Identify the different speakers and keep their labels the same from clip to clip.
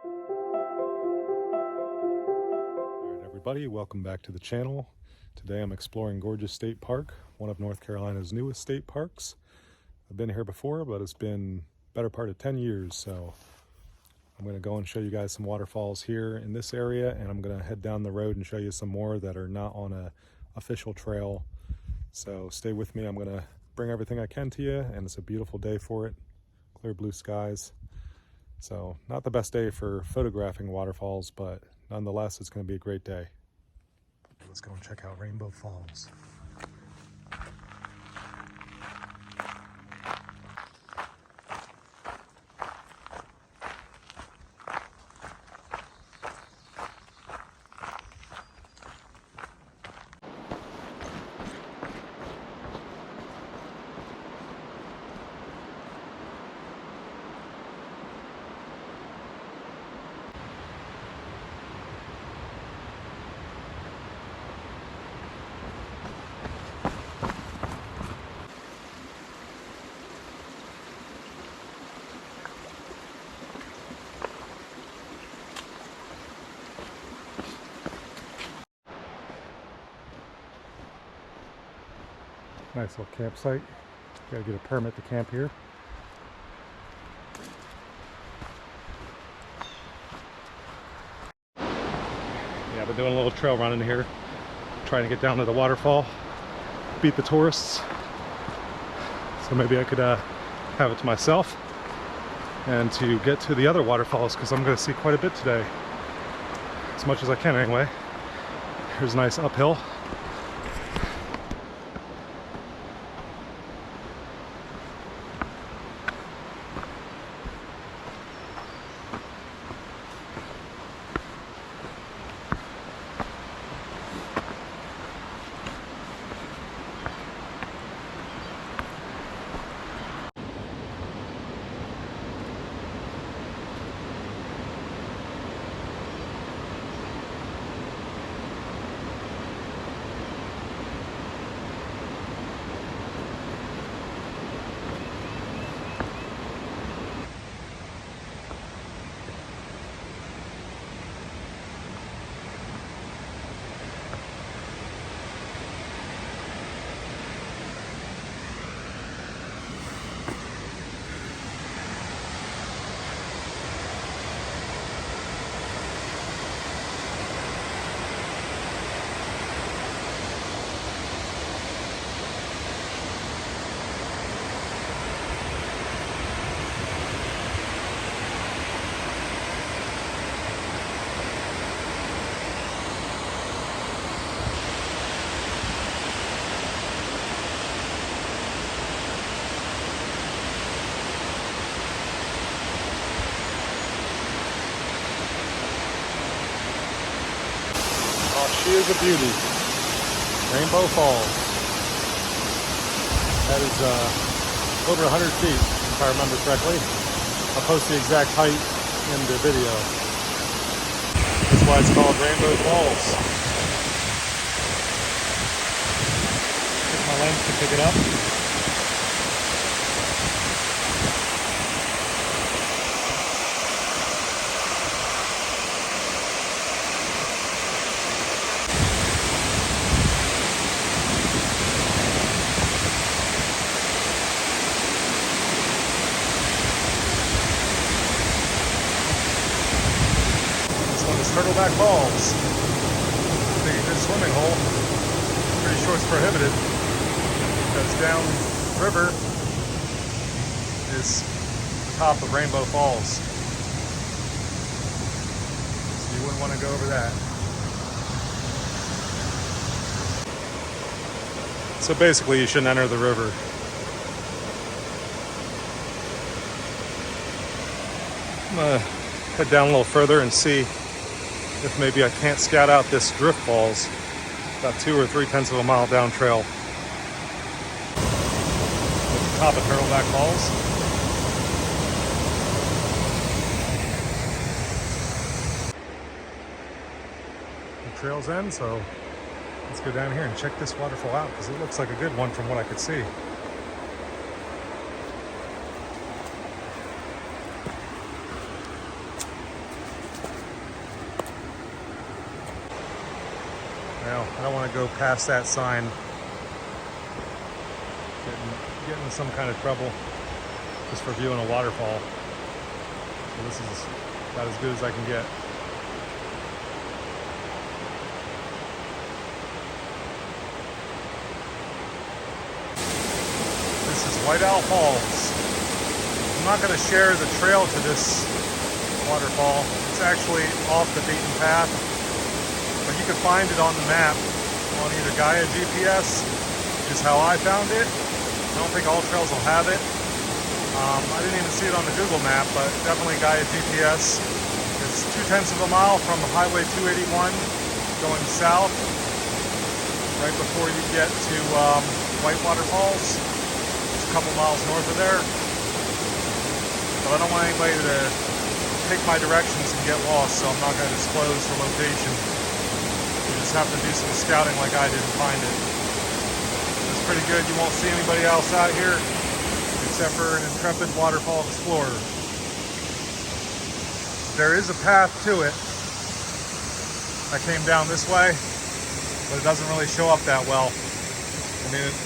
Speaker 1: Alright everybody, welcome back to the channel. Today I'm exploring Gorges State Park, one of North Carolina's newest state parks. I've been here before, but it's been better part of 10 years, so I'm going to go and show you guys some waterfalls here in this area, and I'm going to head down the road and show you some more that are not on a official trail. So stay with me. I'm going to bring everything I can to you, and it's a beautiful day for it. Clear blue skies. So not the best day for photographing waterfalls, but nonetheless, it's going to be a great day. Let's go and check out Rainbow Falls. Nice little campsite. Gotta get a permit to camp here. Yeah, I've been doing a little trail running here, trying to get down to the waterfall, beat the tourists. So maybe I could have it to myself and to get to the other waterfalls, because I'm going to see quite a bit today, as much as I can anyway. Here's a nice uphill. She is a beauty. Rainbow Falls. That is over 100 feet, if I remember correctly. I'll post the exact height in the video. That's why it's called Rainbow Falls. If my lens can pick it up. Turtleback Falls. Being a good swimming hole. Pretty sure it's prohibited, because down river is the top of Rainbow Falls. So you wouldn't want to go over that. So basically you shouldn't enter the river. I'm gonna head down a little further and see if maybe I can't scout out this drift falls, about 2 or 3/10 of a mile down trail. At the top of Turtleback Falls. The trail's end, so let's go down here and check this waterfall out, because it looks like a good one from what I could see. Now, I don't want to go past that sign. Getting in some kind of trouble just for viewing a waterfall. So this is about as good as I can get. This is White Owl Falls. I'm not going to share the trail to this waterfall. It's actually off the beaten path, but you can find it on the map on either Gaia GPS, which is how I found it. I don't think all trails will have it. I didn't even see it on the Google map, but definitely Gaia GPS. It's 0.2 miles from Highway 281 going south, right before you get to Whitewater Falls. It's a couple miles north of there. But I don't want anybody to take my directions and get lost, so I'm not going to disclose the location. You just have to do some scouting like I did and find it. It's pretty good. You won't see anybody else out here except for an intrepid waterfall explorer. There is a path to it. I came down this way, but it doesn't really show up that well. I mean, it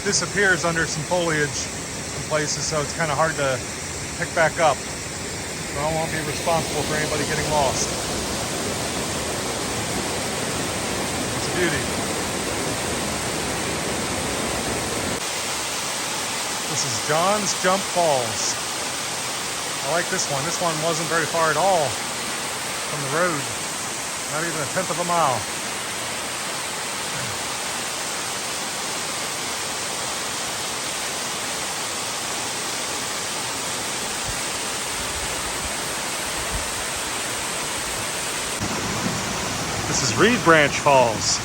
Speaker 1: disappears under some foliage in places, so it's kind of hard to pick back up. So I won't be responsible for anybody getting lost. It's a beauty. This is John's Jump Falls. I like this one. This one wasn't very far at all from the road. Not even 1/10 mile. This is Reed Branch Falls.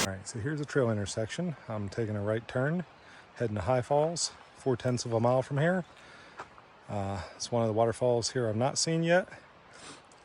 Speaker 1: All right, so here's a trail intersection. I'm taking a right turn, heading to High Falls, 0.4 mile from here. It's one of the waterfalls here I've not seen yet.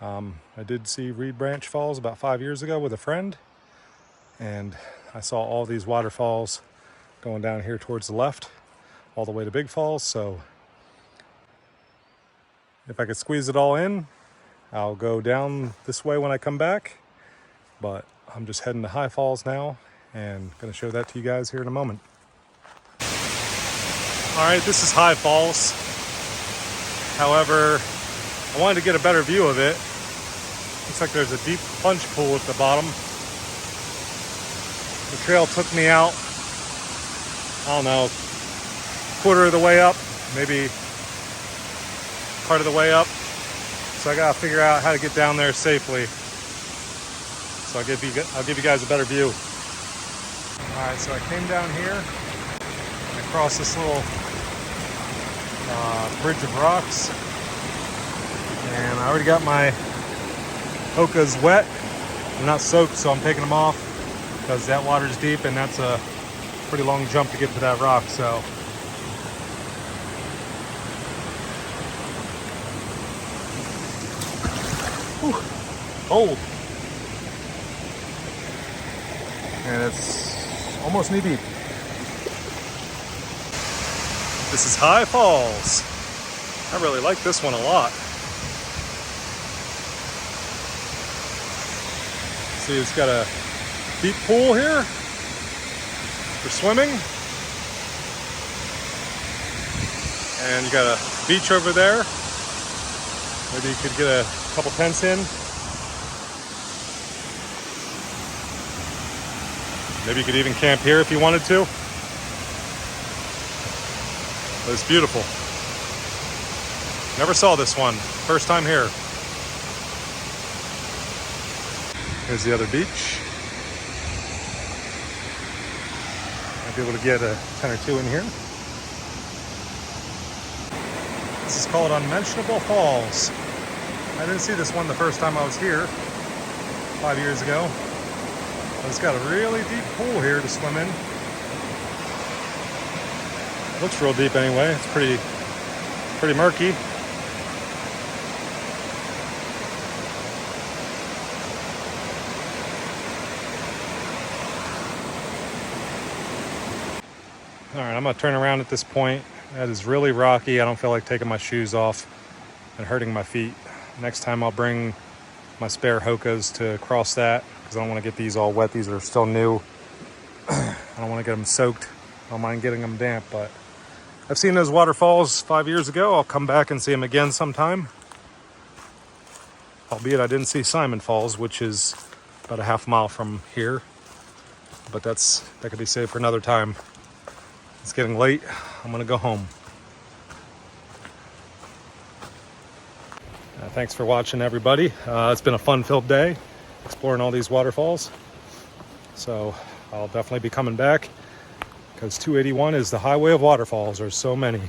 Speaker 1: I did see Reed Branch Falls about 5 years ago with a friend, and I saw all these waterfalls going down here towards the left all the way to Big Falls. So if I could squeeze it all in, I'll go down this way when I come back, but I'm just heading to High Falls now and going to show that to you guys here in a moment. All right, this is High Falls. However, I wanted to get a better view of it. Looks like there's a deep plunge pool at the bottom. The trail took me out, I don't know, 1/4 of the way up, maybe part of the way up. So I gotta figure out how to get down there safely. So I'll give you guys a better view. All right, so I came down here, I crossed this little bridge of rocks, and I already got my Hokas wet. They're not soaked, so I'm taking them off because that water's deep and that's a pretty long jump to get to that rock. So whew, cold, and it's almost knee deep. This is High Falls. I really like this one a lot. See, it's got a deep pool here for swimming. And you got a beach over there. Maybe you could get a couple tents in. Maybe you could even camp here if you wanted to. But it's beautiful. Never saw this one. First time here. Here's the other beach. Might be able to get a 10 or 2 in here. This is called Unmentionable Falls. I didn't see this one the first time I was here 5 years ago. But it's got a really deep pool here to swim in. Looks real deep anyway. It's pretty murky. All right, I'm gonna turn around at this point. That is really rocky. I don't feel like taking my shoes off and hurting my feet. Next time I'll bring my spare Hokas to cross that because I don't want to get these all wet. These are still new. I don't want to get them soaked. I don't mind getting them damp, but I've seen those waterfalls 5 years ago. I'll come back and see them again sometime. Albeit I didn't see Simon Falls, which is about a half mile from here. But that could be saved for another time. It's getting late. I'm gonna go home. Thanks for watching, everybody. It's been a fun-filled day exploring all these waterfalls. So I'll definitely be coming back because 281 is the highway of waterfalls. There's so many.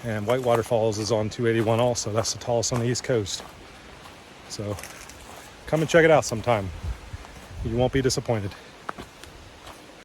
Speaker 1: And White Waterfalls is on 281 also. That's the tallest on the East Coast. So come and check it out sometime. You won't be disappointed.